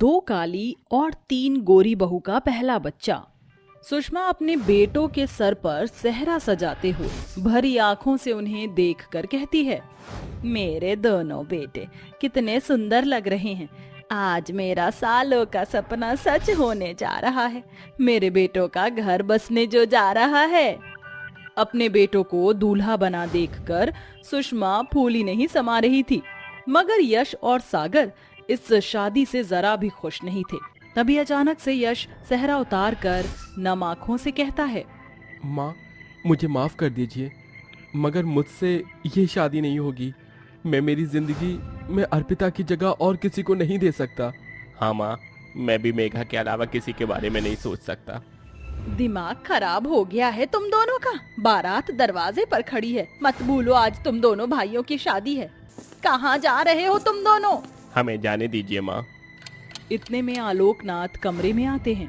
2 काली और 3 गोरी बहू का पहला बच्चा। सुषमा अपने बेटों के सर पर सेहरा सजाते हुए भरी आंखों से उन्हें देखकर कहती है, मेरे दोनों बेटे कितने सुंदर लग रहे हैं। आज मेरा सालों का सपना सच होने जा रहा है। मेरे बेटों का घर बसने जो जा रहा है। अपने बेटों को दूल्हा बना देखकर सुषमा फूली नहीं समा रही थी, मगर यश और सागर इस शादी से जरा भी खुश नहीं थे। तभी अचानक से यश सेहरा उतार कर नम आंखों से कहता है, माँ, मुझे माफ कर दीजिए, मगर मुझसे ये शादी नहीं होगी। मैं मेरी जिंदगी में अर्पिता की जगह और किसी को नहीं दे सकता। हाँ माँ, मैं भी मेघा के अलावा किसी के बारे में नहीं सोच सकता। दिमाग खराब हो गया है तुम दोनों का। बारात दरवाजे पर खड़ी है। मत भूलो आज तुम दोनों भाइयों की शादी है। कहाँ जा रहे हो तुम दोनों? हमें जाने दीजिए माँ। इतने में आलोकनाथ कमरे में आते हैं।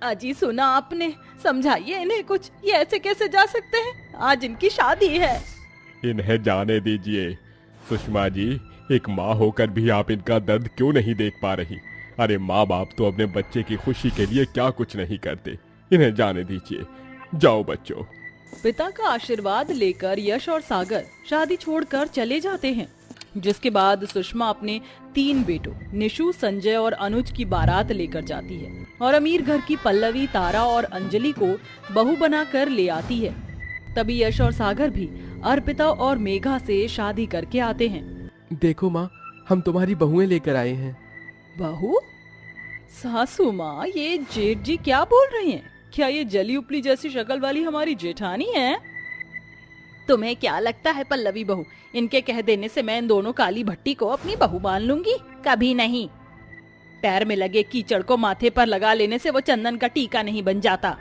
अजी सुना आपने, समझाइए इन्हें कुछ। ये ऐसे कैसे जा सकते हैं? आज इनकी शादी है। इन्हें जाने दीजिए। सुषमा जी, एक माँ होकर भी आप इनका दर्द क्यों नहीं देख पा रही? अरे माँ बाप तो अपने बच्चे की खुशी के लिए क्या कुछ नहीं करते। इन्हें जाने दीजिए। जाओ बच्चों। पिता का आशीर्वाद लेकर यश और सागर शादी छोड़कर चले जाते हैं, जिसके बाद सुषमा अपने 3 बेटों निशु, संजय और अनुज की बारात लेकर जाती है और अमीर घर की पल्लवी, तारा और अंजलि को बहू बनाकर ले आती है। तभी यश और सागर भी अर्पिता और मेघा से शादी करके आते हैं। देखो माँ, हम तुम्हारी बहुएं लेकर आए हैं। बहू? सासू माँ, ये जेठ जी क्या बोल रही हैं? क्या ये जली उपली जैसी शक्ल वाली हमारी जेठानी है? तुम्हें क्या लगता है पल्लवी बहू, इनके कह देने से मैं इन दोनों काली भट्टी को अपनी बहू मान लूंगी? कभी नहीं। पैर में लगे कीचड़ को माथे पर लगा लेने से वो चंदन का टीका नहीं बन जाता।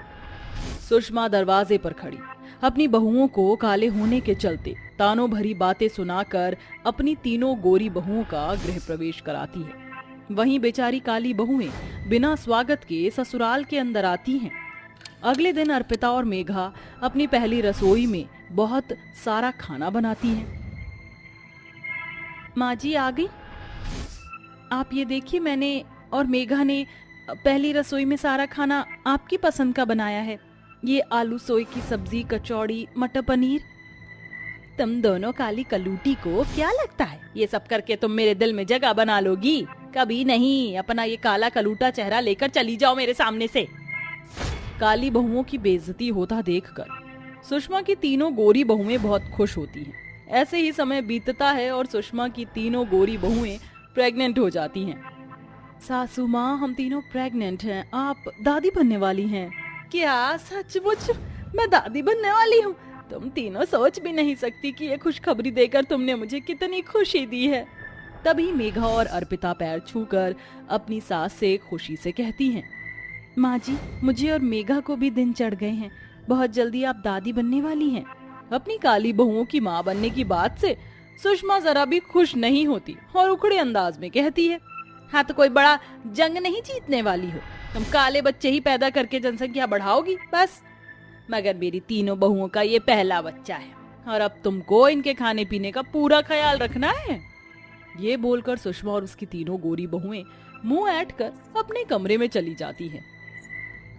सुषमा दरवाजे पर खड़ी अपनी बहुओं को काले होने के चलते तानों भरी बातें सुनाकर अपनी 3 गोरी बहुओं का गृह प्रवेश कराती है। वहीं बेचारी काली बहुएं बिना स्वागत के ससुराल के अंदर आती हैं। अगले दिन अर्पिता और मेघा अपनी पहली रसोई में बहुत सारा खाना बनाती हैं। माँ जी आ गई। आप ये देखिए, मैंने और मेघा ने पहली रसोई में सारा खाना आपकी पसंद का बनाया है। ये आलू सोए की सब्जी, कचौड़ी, मटर पनीर। तुम दोनों काली कलूटी को क्या लगता है ये सब करके तुम मेरे दिल में जगह बना लोगी? कभी नहीं। अपना ये काला कलूटा चेहरा लेकर चली जाओ मेरे सामने से। काली बहुओं की बेइज्जती होता देखकर सुषमा की 3 गोरी बहुएं बहुत खुश होती हैं। ऐसे ही समय बीतता है और सुषमा की 3 गोरी बहुएं प्रेग्नेंट हो जाती हैं। सासू माँ, हम तीनों प्रेग्नेंट हैं। आप दादी बनने वाली हैं। क्या सचमुच? मैं दादी बनने वाली हूँ? तुम तीनों सोच भी नहीं सकती कि ये खुशखबरी देकर तुमने मुझे कितनी खुशी दी है। तभी मेघा और अर्पिता पैर छूकर अपनी सास से खुशी से कहती हैं, माँ जी, मुझे और मेघा को भी दिन चढ़ गए हैं। बहुत जल्दी आप दादी बनने वाली हैं। अपनी काली बहुओं की माँ बनने की बात से सुषमा जरा भी खुश नहीं होती और उखड़े अंदाज में कहती है, हाँ तो कोई बड़ा जंग नहीं जीतने वाली हो। तुम काले बच्चे ही पैदा करके जनसंख्या बढ़ाओगी बस। मगर मेरी 3 बहुओं का ये पहला बच्चा है और अब तुमको इनके खाने पीने का पूरा ख्याल रखना है। ये बोलकर सुषमा और उसकी 3 गोरी बहुएं मुंह ऐंठ कर अपने कमरे में चली जाती हैं।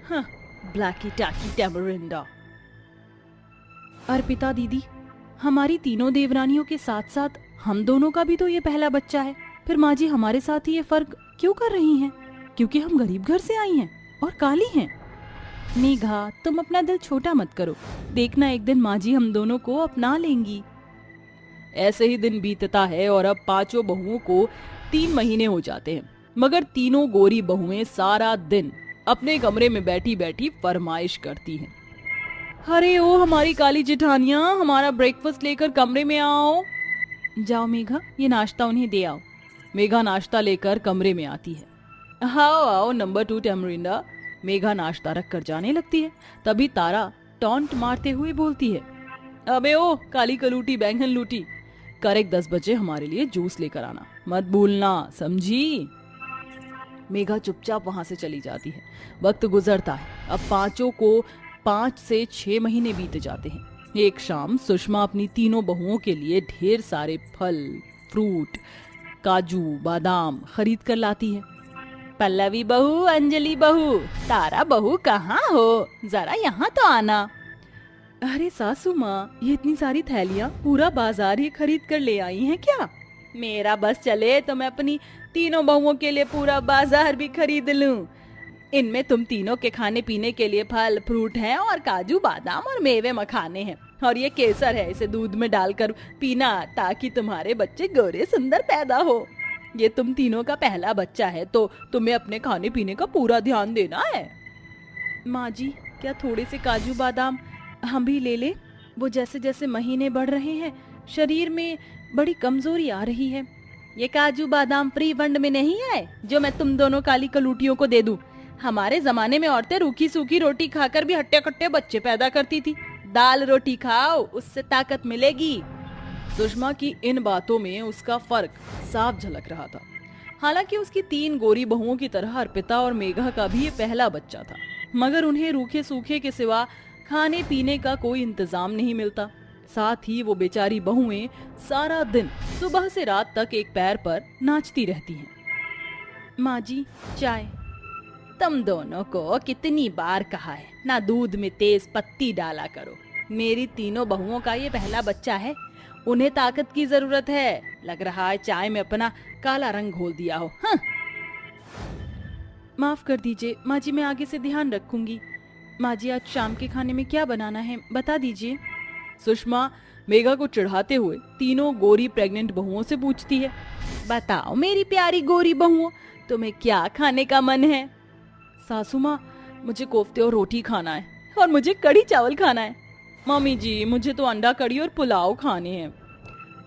हाँ, ब्लैकी टैकी टैमरिंडा। अर्पिता दीदी, हमारी 3 देवरानियों के साथ साथ हम दोनों का भी तो ये पहला बच्चा है। फिर माँ जी हमारे साथ ही ये फर्क क्यों कर रही हैं? क्योंकि हम गरीब घर से आई हैं और काली हैं। मेघा, तुम अपना दिल छोटा मत करो। देखना एक दिन माँ जी हम दोनों को अपना लेंगी। ऐसे ही दिन बीतता है और अब 5 बहुओं को 3 महीने हो जाते हैं, मगर 3 गोरी बहुएं सारा दिन अपने कमरे में बैठी बैठी फरमाइश करती हैं। अरे ओ हमारी काली जेठानियां, हमारा ब्रेकफास्ट लेकर कमरे में आओ। जाओ मेघा, ये नाश्ता उन्हें दे आओ। मेघा नाश्ता लेकर कमरे में आती है। आओ आओ नंबर 2 टैमरिंडा। मेघा नाश्ता रख कर जाने लगती है। तभी तारा टॉन्ट मारते हुए बोलती है, अबे ओ काली कलूटी बैंगन लूटी, करेक्ट 10 बजे हमारे लिए जूस लेकर आना, मत भूलना, समझी? मेघा चुपचाप वहां से चली जाती है। वक्त गुजरता है। अब 5 को 5 से 6 महीने बीत जाते हैं। एक शाम सुषमा अपनी 3 बहुओं के लिए ढेर सारे फल, फ्रूट, काजू, बादाम खरीद कर लाती है। पल्लवी बहू, अंजलि बहू, तारा बहू कहाँ हो? जरा यहाँ तो आना। अरे सासू माँ, ये इतनी सारी थैलियाँ पूरा बाजार ही खरीद कर ले आई हैं क्या? मेरा बस चले तो मैं अपनी तीनों बहुओं के लिए पूरा बाजार भी खरीद लूं। इनमें तुम तीनों के खाने पीने के लिए फल फ्रूट हैं और काजू बादाम और मेवे मखाने हैं, और ये केसर है, इसे दूध में डालकर पीना ताकि तुम्हारे बच्चे गोरे सुंदर पैदा हो। ये तुम तीनों का पहला बच्चा है तो तुम्हें अपने खाने पीने का पूरा ध्यान देना है। माँ जी, क्या थोड़े से काजू बादाम हम भी ले ले? वो जैसे जैसे महीने बढ़ रहे हैं शरीर में बड़ी कमजोरी आ रही है। ये काजू बादाम फ्री फंड में नहीं है जो मैं तुम दोनों काली कलूटियों को दे दूं। हमारे जमाने में औरतें रूखी सूखी रोटी खाकर भी हट्टे कट्टे बच्चे पैदा करती थी। दाल रोटी खाओ, उससे ताकत मिलेगी। सुषमा की इन बातों में उसका फर्क साफ झलक रहा था। हालांकि उसकी 3 गोरी बहुओं की तरह अर्पिता और मेघा का भी ये पहला बच्चा था, मगर उन्हें रूखे सूखे के सिवा खाने पीने का कोई इंतजाम नहीं मिलता। साथ ही वो बेचारी बहुएं सारा दिन सुबह से रात तक एक पैर पर नाचती रहती हैं। माँ जी, चाय। तुम दोनों को कितनी बार कहा है ना दूध में तेज पत्ती डाला करो। मेरी तीनों बहुओं का ये पहला बच्चा है, उन्हें ताकत की जरूरत है। लग रहा है चाय में अपना काला रंग घोल दिया हो। हाँ। माफ कर दीजिए माँ जी, मैं आगे से ध्यान रखूंगी। माँ जी, आज शाम के खाने में क्या बनाना है बता दीजिए। सुषमा मेघा को चिढ़ाते हुए तीनों गोरी प्रेग्नेंट बहुओं से पूछती है। बताओ मेरी प्यारी गोरी बहुओं, तुम्हें क्या खाने का मन है? सासू माँ, मुझे कोफ्ते और रोटी खाना है और मुझे कढ़ी चावल खाना है। मम्मी जी, मुझे तो अंडा कढ़ी और पुलाव खाने हैं।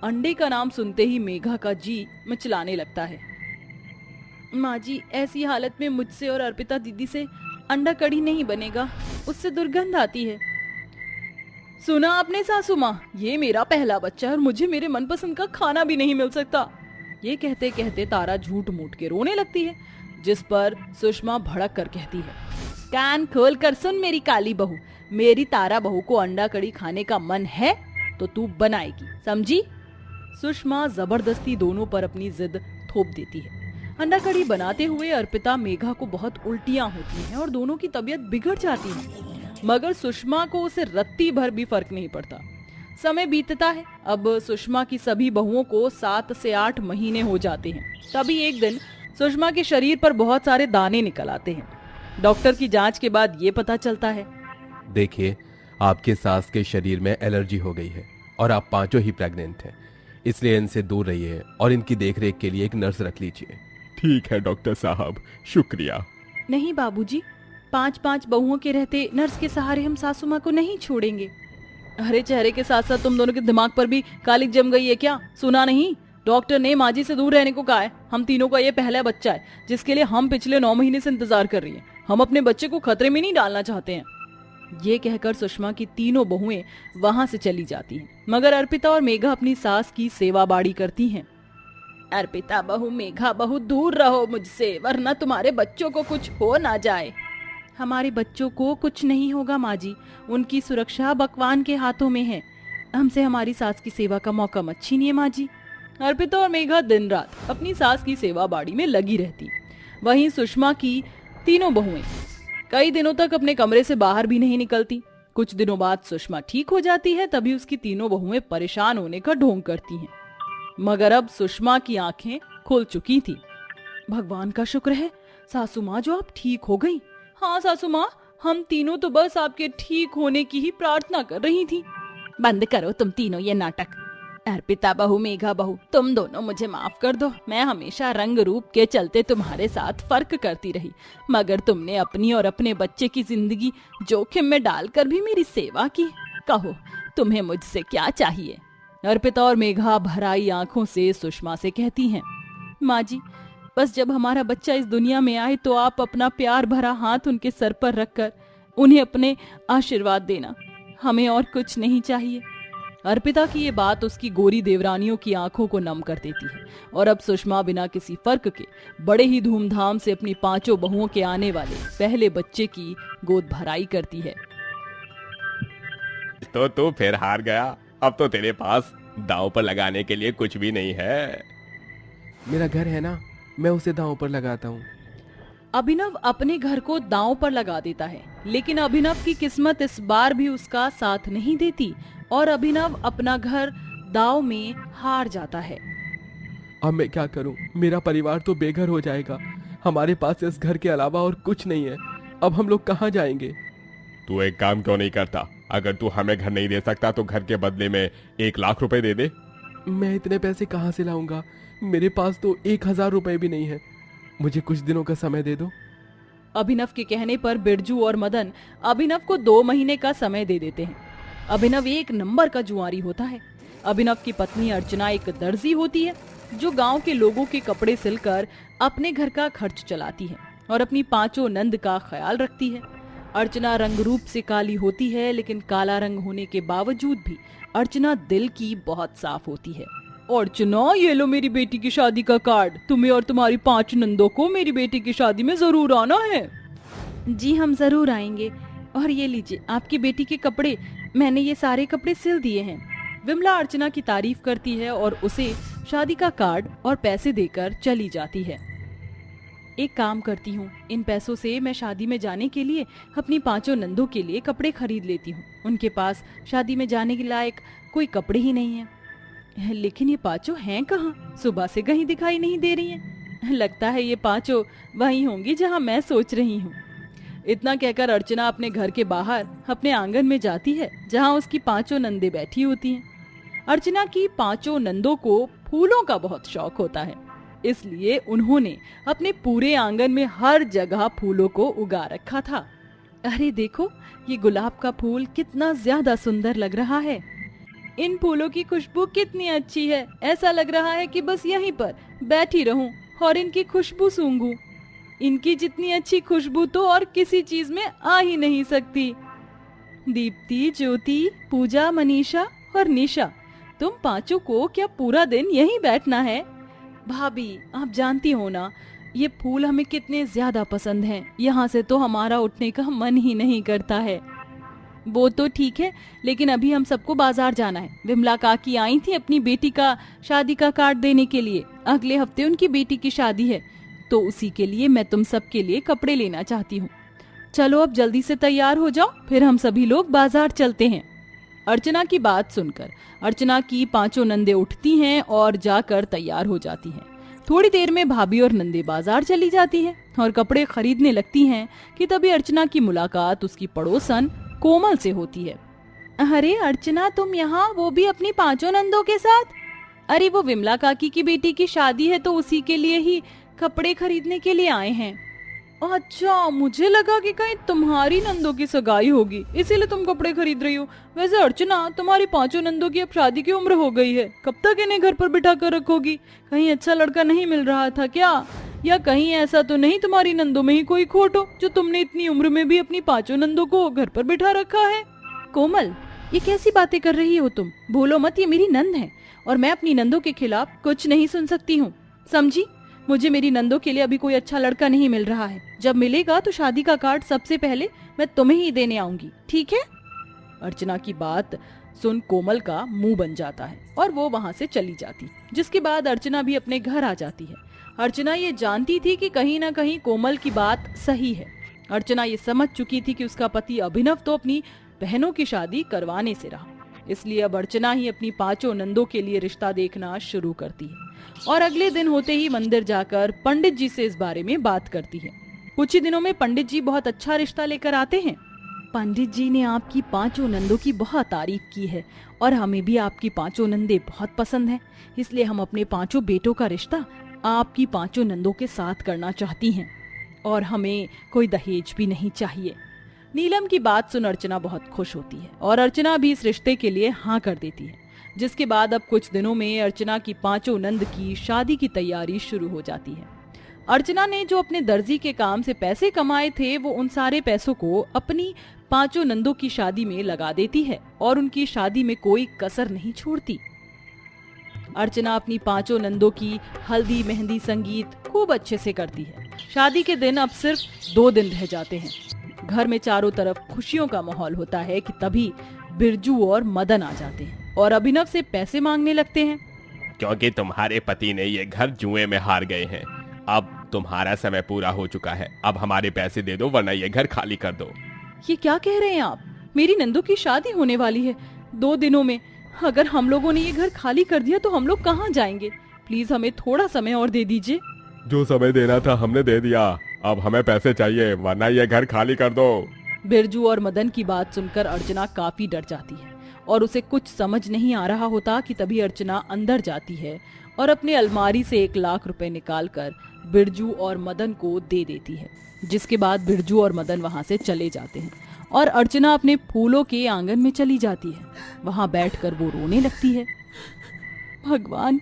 अंडे का नाम सुनते ही मेघा का जी मिचलाने लगता है। माँ जी, ऐसी हालत में मुझसे और अर्पिता दीदी से अंडा कढ़ी नहीं बनेगा, उससे दुर्गंध आती है। सुना आपने सासू माँ, ये मेरा पहला बच्चा है और मुझे मेरे मनपसंद का खाना भी नहीं मिल सकता। ये कहते कहते तारा झूठ मूठ के रोने लगती है, जिस पर सुषमा भड़क कर कहती है, कान खोल कर सुन मेरी काली बहू, मेरी तारा बहू को अंडा कढ़ी खाने का मन है तो तू बनाएगी, समझी? सुषमा जबरदस्ती दोनों पर अपनी जिद थोप देती है। अंडा कढ़ी बनाते हुए अर्पिता मेघा को बहुत उल्टियां होती हैं और दोनों की तबीयत बिगड़ जाती है, मगर सुषमा को उसे रत्ती भर भी फर्क नहीं पड़ता। समय बीतता है। अब सुषमा की सभी बहुओं को 7 से 8 महीने हो जाते हैं। तभी एक दिन सुषमा के शरीर पर बहुत सारे दाने निकल आते हैं। डॉक्टर की जांच के बाद ये पता चलता है, देखिए, आपके सास के शरीर में एलर्जी हो गई है और आप पांचों ही प्रेग्नेंट हैं, इसलिए इनसे दूर रहिए और इनकी देखरेख के लिए एक नर्स रख लीजिए। ठीक है डॉक्टर साहब, शुक्रिया। नहीं बाबूजी, 5-5 बहुओं के रहते नर्स के सहारे हम सासू माँ को नहीं छोड़ेंगे। अरे चेहरे के साथ साथ तुम दोनों के दिमाग पर भी कालिक जम गई है क्या? सुना नहीं, डॉक्टर ने माँ जी से दूर रहने को कहा है। हम तीनों का ये पहला बच्चा है जिसके लिए हम पिछले 9 महीने से इंतजार कर रही हैं। हम अपने बच्चे को खतरे में नहीं डालना चाहते हैं। ये कहकर सुषमा की तीनों बहुएं वहां से चली जाती हैं, मगर अर्पिता और मेघा अपनी सास की सेवा बाड़ी करती हैं। अर्पिता बहू, मेघा बहू, दूर रहो मुझसे, वरना तुम्हारे बच्चों को कुछ हो ना जाए। हमारे बच्चों को कुछ नहीं होगा माँ जी, उनकी सुरक्षा भगवान के हाथों में है। हमसे हमारी सास की सेवा का मौका मत छीनिए माँ जी। अर्पिता और मेघा दिन रात अपनी सास की सेवा बाड़ी में लगी रहती। वहीं सुषमा की तीनों बहुएं कई दिनों तक अपने कमरे से बाहर भी नहीं निकलती। कुछ दिनों बाद सुषमा ठीक हो जाती है, तभी उसकी तीनों बहुएं परेशान होने का ढोंग करती हैं। मगर अब सुषमा की आंखें खुल चुकी थी। भगवान का शुक्र है सासू माँ, जो आप ठीक हो गई। हाँ सासू माँ, हम तीनों तो बस आपके ठीक होने की ही प्रार्थना कर रही थी। बंद करो तुम तीनों ये नाटक। अर्पिता बहू, मेघा बहू, तुम दोनों मुझे माफ कर दो। मैं हमेशा रंग रूप के चलते तुम्हारे साथ फर्क करती रही, मगर तुमने अपनी और अपने बच्चे की जिंदगी जोखिम में डालकर भी मेरी सेवा की। कहो तुम्हें मुझसे क्या चाहिए? अर्पिता और मेघा भराई आंखों से सुषमा से कहती हैं, माँ जी, बस जब हमारा बच्चा इस दुनिया में आए तो आप अपना प्यार भरा हाथ उनके सर पर रखकर उन्हें अपने आशीर्वाद देना, हमें और कुछ नहीं चाहिए। अर्पिता की ये बात उसकी गोरी देवरानियों की आंखों को नम कर देती है और अब सुषमा बिना किसी फर्क के बड़े ही धूमधाम से अपनी पांचों बहुओं के आने वाले पहले बच्चे की गोद भराई करती है। तो तू फिर हार गया। अब तो तेरे पास दांव पर लगाने के लिए कुछ भी नहीं है। मेरा घर है ना, मैं उसे दांव पर लगाता हूँ। अभिनव अपने घर को दांव पर लगा देता है, लेकिन अभिनव की किस्मत इस बार भी उसका साथ नहीं देती और अभिनव अपना घर दांव में हार जाता है। अब मैं क्या करूं? मेरा परिवार तो बेघर हो जाएगा। हमारे पास इस घर के अलावा और कुछ नहीं है। अब हम लोग कहाँ जाएंगे? तू एक काम क्यों नहीं करता? अगर तू हमें घर नहीं दे सकता तो घर के बदले में 1 लाख रुपए दे दे। मैं इतने पैसे कहाँ से लाऊंगा? मेरे पास तो 1000 रुपए भी नहीं है। मुझे कुछ दिनों का समय दे दो। अभिनव के कहने पर बिरजू और मदन अभिनव को 2 महीने का समय दे देते हैं। अभिनव एक नंबर का जुआरी होता है। अभिनव की पत्नी अर्चना एक दर्जी होती है जो गांव के लोगों के कपड़े सिलकर अपने घर का खर्च चलाती है और अपनी 5 नंद का ख्याल रखती है। अर्चना रंग रूप से काली होती है, लेकिन काला रंग होने के बावजूद भी अर्चना दिल की बहुत साफ होती है। अर्चना, ये लो मेरी बेटी की शादी का कार्ड। तुम्हें और तुम्हारी 5 नंदों को मेरी बेटी की शादी में जरूर आना है। जी हम जरूर आएंगे। और ये लीजिए आपकी बेटी के कपड़े, मैंने ये सारे कपड़े सिल दिए हैं। विमला अर्चना की तारीफ करती है और उसे शादी का कार्ड और पैसे देकर चली जाती है। एक काम करती हूँ, इन पैसों से मैं शादी में जाने के लिए अपनी 5 नंदों के लिए कपड़े खरीद लेती हूँ। उनके पास शादी में जाने के लायक कोई कपड़े ही नहीं है। लेकिन ये 5 हैं कहाँ? सुबह से कहीं दिखाई नहीं दे रही हैं। लगता है ये 5 वहीं होंगी जहाँ मैं सोच रही हूँ। इतना कहकर अर्चना अपने घर के बाहर अपने आंगन में जाती है जहाँ उसकी 5 नंदे बैठी होती हैं। अर्चना की 5 नंदों को फूलों का बहुत शौक होता है, इसलिए उन्होंने अपने पूरे आंगन में हर जगह फूलों को उगा रखा था। अरे देखो, ये गुलाब का फूल कितना ज्यादा सुंदर लग रहा है। इन फूलों की खुशबू कितनी अच्छी है। ऐसा लग रहा है कि बस यहीं पर बैठी रहूं और इनकी खुशबू सूंघूं। इनकी जितनी अच्छी खुशबू तो और किसी चीज में आ ही नहीं सकती। दीप्ति, ज्योति, पूजा, मनीषा और निशा, तुम 5 को क्या पूरा दिन यहीं बैठना है? भाभी, आप जानती हो ना, ये फूल हमें कितने ज्यादा पसंद हैं। यहाँ से तो हमारा उठने का मन ही नहीं करता है। वो तो ठीक है, लेकिन अभी हम सबको बाजार जाना है। विमला काकी आई थी अपनी बेटी का शादी का कार्ड देने के लिए। अगले हफ्ते उनकी बेटी की शादी है, तो उसी के लिए मैं तुम सबके लिए कपड़े लेना चाहती हूँ। चलो अब जल्दी से तैयार हो जाओ, फिर हम सभी लोग बाजार चलते हैं। अर्चना की बात सुनकर अर्चना की 5 नंदे उठती हैं और जाकर तैयार हो जाती हैं। थोड़ी देर में भाभी और नंदे बाजार चली जाती हैं और कपड़े खरीदने लगती हैं कि तभी अर्चना की मुलाकात उसकी पड़ोसन कोमल से होती है। अरे अर्चना, तुम यहाँ, वो भी अपनी 5 नंदों के साथ? अरे वो विमला काकी की बेटी की शादी है तो उसी के लिए ही कपड़े खरीदने के लिए आए हैं। अच्छा, मुझे लगा कि कहीं तुम्हारी नंदों की सगाई होगी, इसीलिए तुम कपड़े खरीद रही हो। वैसे अर्चना, तुम्हारी 5 नंदों की अब शादी की उम्र हो गई है। कब तक इन्हें घर पर बिठा कर रखोगी? कहीं अच्छा लड़का नहीं मिल रहा था क्या? या कहीं ऐसा तो नहीं तुम्हारी नंदों में ही कोई खोट हो जो तुमने इतनी उम्र में भी अपनी 5 नंदों को घर पर बिठा रखा है? कोमल, ये कैसी बातें कर रही हो तुम? भूलो मत, ये मेरी नंद है और मैं अपनी नंदों के खिलाफ कुछ नहीं सुन सकती हूँ, समझी? मुझे मेरी नंदों के लिए अभी कोई अच्छा लड़का नहीं मिल रहा है। जब मिलेगा तो शादी का कार्ड सबसे पहले मैं तुम्हें ही देने आऊंगी, ठीक है? अर्चना की बात सुन कोमल का मुंह बन जाता है और वो वहां से चली जाती, जिसके बाद अर्चना भी अपने घर आ जाती है। अर्चना ये जानती थी कि कहीं ना कहीं कोमल की बात सही है। अर्चना ये समझ चुकी थी कि उसका पति अभिनव तो अपनी बहनों की शादी करवाने से रहा, इसलिए अब अर्चना ही अपनी 5 नंदों के लिए रिश्ता देखना शुरू करती है और अगले दिन होते ही मंदिर जाकर पंडित जी से इस बारे में बात करती है। कुछ ही दिनों में पंडित जी बहुत अच्छा रिश्ता लेकर आते हैं। पंडित जी ने आपकी 5 नंदों की बहुत तारीफ की है और हमें भी आपकी 5 नंदे बहुत पसंद हैं, इसलिए हम अपने 5 बेटों का रिश्ता आपकी 5 नंदों के साथ करना चाहती हैं और हमें कोई दहेज भी नहीं चाहिए। नीलम की बात सुन अर्चना बहुत खुश होती है और अर्चना भी इस रिश्ते के लिए हाँ कर देती है, जिसके बाद अब कुछ दिनों में अर्चना की 5 नंद की शादी की तैयारी शुरू हो जाती है। अर्चना ने जो अपने दर्जी के काम से पैसे कमाए थे, वो उन सारे पैसों को अपनी 5 नंदों की शादी में लगा देती है और उनकी शादी में कोई कसर नहीं छोड़ती। अर्चना अपनी 5 नंदों की हल्दी, मेहंदी, संगीत खूब अच्छे से करती है। शादी के दिन अब सिर्फ 2 दिन रह जाते हैं। घर में चारों तरफ खुशियों का माहौल होता है कि तभी बिरजू और मदन आ जाते हैं और अभिनव से पैसे मांगने लगते हैं। क्योंकि तुम्हारे पति ने ये घर जुए में हार गए हैं, अब तुम्हारा समय पूरा हो चुका है, अब हमारे पैसे दे दो वरना ये घर खाली कर दो। ये क्या कह रहे हैं आप? मेरी नंदू की शादी होने वाली है 2 दिनों में। अगर हम लोगों ने ये घर खाली कर दिया तो हम लोग कहाँ जाएंगे? प्लीज हमें थोड़ा समय और दे दीजिए। जो समय देना था हमने दे दिया, अब हमें पैसे चाहिए वरना ये घर खाली कर दो। बिरजू और मदन की बात सुनकर अर्चना काफी डर जाती है और उसे कुछ समझ नहीं आ रहा होता कि तभी अर्चना अंदर जाती है और अपने अलमारी से 1 लाख रुपए निकालकर बिरजू और मदन को दे देती है। जिसके बाद बिरजू और मदन वहां से चले जाते हैं और अर्चना अपने फूलों के आंगन में चली जाती है। वहां बैठकर वो रोने लगती है। भगवान,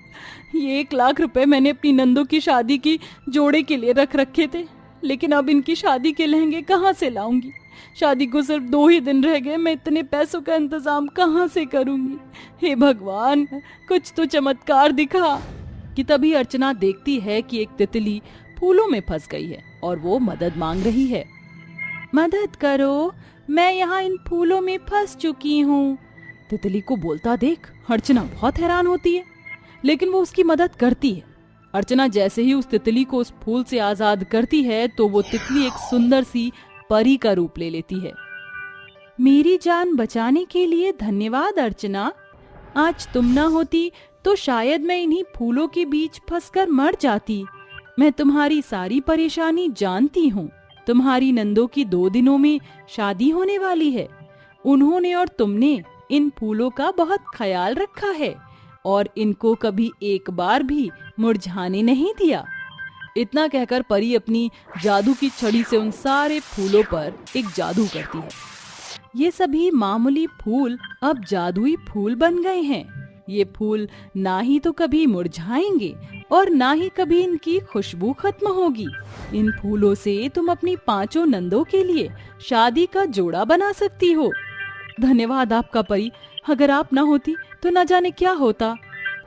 ये 1 लाख रुपए मैंने अपनी नंदू की शादी की जोड़े के लिए रख रखे थे, लेकिन अब इनकी शादी के लहंगे कहाँ से लाऊंगी? शादी को सिर्फ 2 ही दिन रह गए, मैं इतने पैसों का इंतजाम कहाँ से करूंगी? हे भगवान, कुछ तो चमत्कार दिखा। कि तभी अर्चना देखती है कि एक तितली फूलों में फंस गई है और वो मदद मांग रही है। मदद करो, मैं यहाँ इन फूलों में फंस चुकी हूँ। तितली को बोलता देख अर्चना बहुत हैरान होती है, लेकिन वो उसकी मदद करती है। अर्चना जैसे ही उस तितली को उस फूल से आजाद करती है तो वो तितली एक सुंदर सी परी का रूप ले लेती है। मेरी जान बचाने के लिए धन्यवाद अर्चना। आज तुम ना होती तो शायद मैं इन्हीं फूलों के बीच फंसकर मर जाती। मैं तुम्हारी सारी परेशानी जानती हूँ। तुम्हारी नंदो की 2 दिनों में शादी होने वाली है। उन्होंने और तुमने इन फूलों का बहुत ख्याल रखा है और इनको कभी एक बार भी मुरझाने नहीं दिया। इतना कहकर परी अपनी जादू की छड़ी से उन सारे फूलों पर एक जादू करती है। ये सभी मामूली फूल अब जादुई फूल बन गए हैं। ये फूल ना ही तो कभी मुरझाएंगे और ना ही कभी इनकी खुशबू खत्म होगी। इन फूलों से तुम अपनी 5 नंदों के लिए शादी का जोड़ा बना सकती हो। धन्यवाद आपका परी, अगर आप ना होती तो न जाने क्या होता।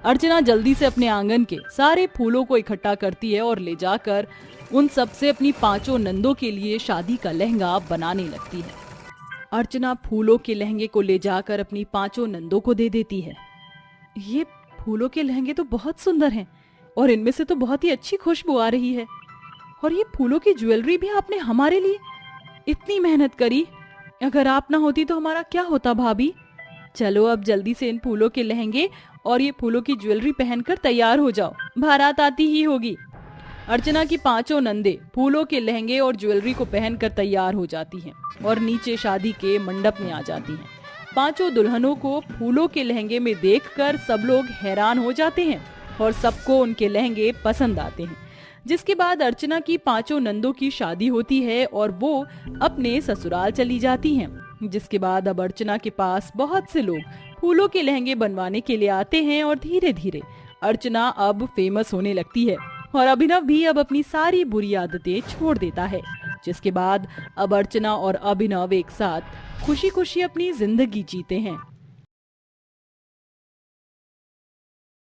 अर्चना जल्दी से अपने आंगन के सारे फूलों को इकट्ठा करती है और ले जाकर उन सब से अपनी 5 नंदों के लिए शादी का लहंगा बनाने लगती है। अर्चना फूलों के लहंगे को ले जाकर अपनी 5 नंदों को दे देती है। ये फूलों के लहंगे तो बहुत सुंदर हैं और इनमें से तो बहुत ही अच्छी खुशबू आ रही है। और ये फूलों की ज्वेलरी भी आपने हमारे लिए इतनी मेहनत करी। अगर आप ना होती तो हमारा क्या होता भाभी? चलो अब जल्दी से इन फूलों के लहंगे और ये फूलों की ज्वेलरी पहनकर तैयार हो जाओ, बारात आती ही होगी। अर्चना की 5 नंदे फूलों के लहंगे और ज्वेलरी को पहनकर तैयार हो जाती हैं और नीचे शादी के मंडप में आ जाती हैं। 5 दुल्हनों को फूलों के लहंगे में देखकर सब लोग हैरान हो जाते हैं और सबको उनके लहंगे पसंद आते हैं। जिसके बाद अर्चना की 5 नंदों की शादी होती है और वो अपने ससुराल चली जाती हैं। जिसके बाद अब अर्चना के पास बहुत से लोग फूलों के लहंगे बनवाने के लिए आते हैं और धीरे धीरे अर्चना अब फेमस होने लगती है और अभिनव भी अब अपनी सारी बुरी आदतें छोड़ देता है। जिसके बाद अब अर्चना और अभिनव एक साथ खुशी खुशी अपनी जिंदगी जीते हैं।